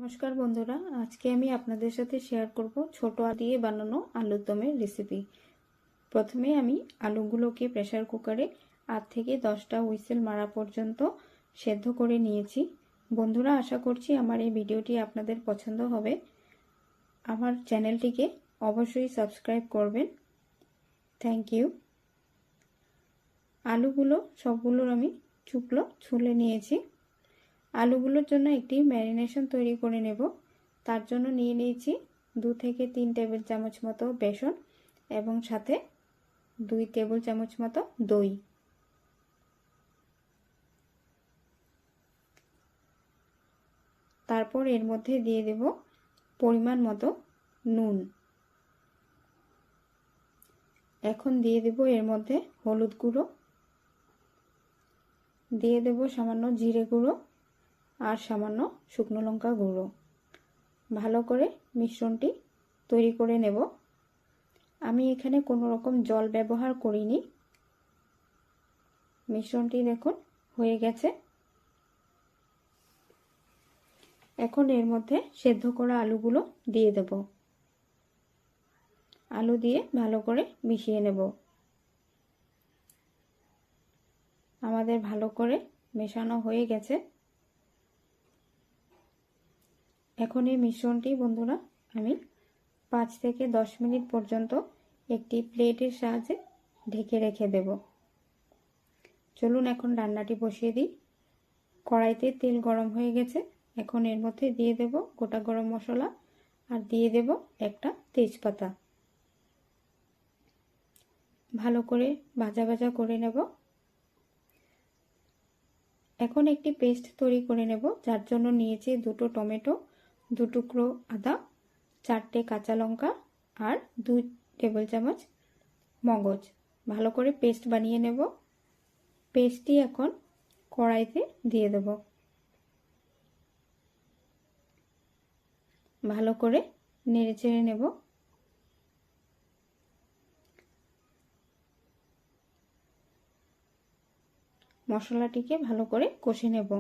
নমস্কার বন্ধুরা, আজকে আমি আপনাদের সাথে শেয়ার করব ছোট আলু দিয়ে বানানো আলুর দমের রেসিপি। প্রথমে আমি আলুগুলোকে প্রেসার কুকারে 8 থেকে 10টা হুইসেল মারা পর্যন্ত সেদ্ধ করে নিয়েছি। বন্ধুরা, আশা করছি আমার এই ভিডিওটি আপনাদের পছন্দ হবে। আমার চ্যানেলটিকে অবশ্যই সাবস্ক্রাইব করবেন। Thank you. আলুগুলো সবগুলোর আমি ছুলে নিয়েছি। আলুগুলোর জন্য একটি ম্যারিনেশন তৈরি করে নেব। তার জন্য নিয়ে নিয়েছি 2 থেকে 3 টেবিল চামচ মতো বেসন এবং সাথে 2 টেবিল চামচ মতো দই। তারপর এর মধ্যে দিয়ে দেব পরিমাণ মতো নুন। এখন দিয়ে দেব এর মধ্যে হলুদ গুঁড়ো, দিয়ে দেব সামান্য জিরে গুঁড়ো আর সামান্য শুকনো লঙ্কা গুঁড়ো। ভালো করে মিশ্রণটি তৈরি করে নেব। আমি এখানে কোনো রকম জল ব্যবহার করিনি। মিশ্রণটি দেখুন হয়ে গেছে। এখন এর মধ্যে সেদ্ধ করা আলুগুলো দিয়ে দেব। আলু দিয়ে ভালো করে মিশিয়ে নেব। আমাদের ভালো করে মেশানো হয়ে গেছে। এখন এই মিশ্রণটি বন্ধুরা আমি 5 থেকে 10 মিনিট পর্যন্ত একটি প্লেটের সাহায্যে ঢেকে রেখে দেব। চলুন এখন রান্নাটি বসিয়ে দিই। কড়াইতে তেল গরম হয়ে গেছে। এখন এর মধ্যে দিয়ে দেব গোটা গরম মশলা আর দিয়ে দেব একটা তেজপাতা। ভালো করে ভাজা ভাজা করে নেব। এখন একটি পেস্ট তৈরি করে নেব, যার জন্য নিয়েছি 2টো টমেটো, 2 টুকরো আদা, 4টে কাঁচা লঙ্কা আর 2 টেবিল চামচ মগজ। ভালো করে পেস্ট বানিয়ে নেব। পেস্টটি এখন কড়াইতে দিয়ে দেব। ভালো করে নেড়ে চেড়ে নেব। মশলাটিকে ভালো করে কষে নেব।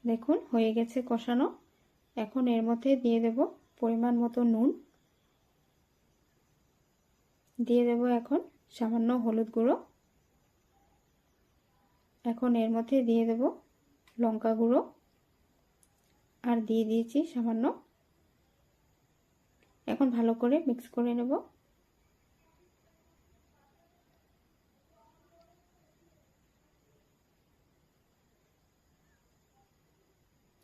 দেখুন হয়ে গেছে কষানো। এখন এর মধ্যে দিয়ে দেব পরিমাণ মতো নুন, দিয়ে দেব এখন সামান্য হলুদ গুঁড়ো, এখন এর মধ্যে দিয়ে দেব লঙ্কা গুঁড়ো আর দিয়ে দিয়েছি সামান্য। এখন ভালো করে মিক্স করে নেব।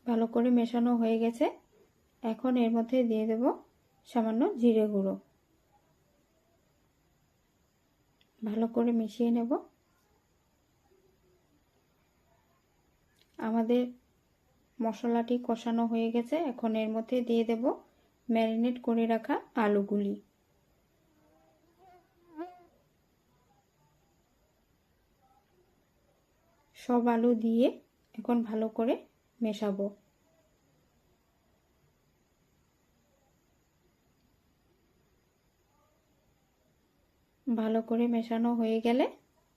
ভালো করে মেশানো হয়ে গেছে। এখন এর মধ্যে দিয়ে দেব সামান্য জিরে গুঁড়ো। ভালো করে মিশিয়ে নেব। আমাদের মশলাটি কষানো হয়ে গেছে। এখন এর মধ্যে দিয়ে দেব ম্যারিনেট করে রাখা আলুগুলি। সব আলু দিয়ে এখন ভালো করে মেশাবো। ভালো করে মেশানো হয়ে গেলে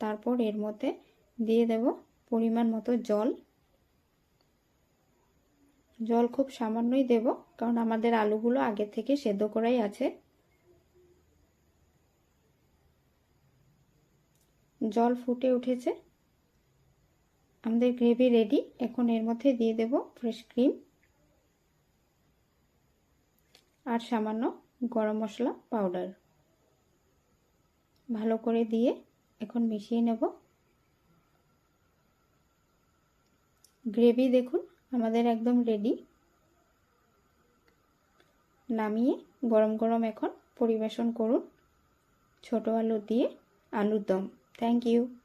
তারপর এর মধ্যে দিয়ে দেব পরিমাণ মতো জল। জল খুব সামান্যই দেব, কারণ আমাদের আলুগুলো আগে থেকে সেদ্ধ করাই আছে। জল ফুটে উঠেছে, আমাদের গ্রেভি রেডি। এখন এর মধ্যে দিয়ে দেব ফ্রেশ ক্রিম আর সামান্য গরম মশলা পাউডার। ভালো করে দিয়ে এখন মিশিয়ে নেব। গ্রেভি দেখুন আমাদের একদম রেডি। নামিয়ে গরম গরম এখন পরিবেশন করুন ছোট আলু দিয়ে আলুর দম। Thank you.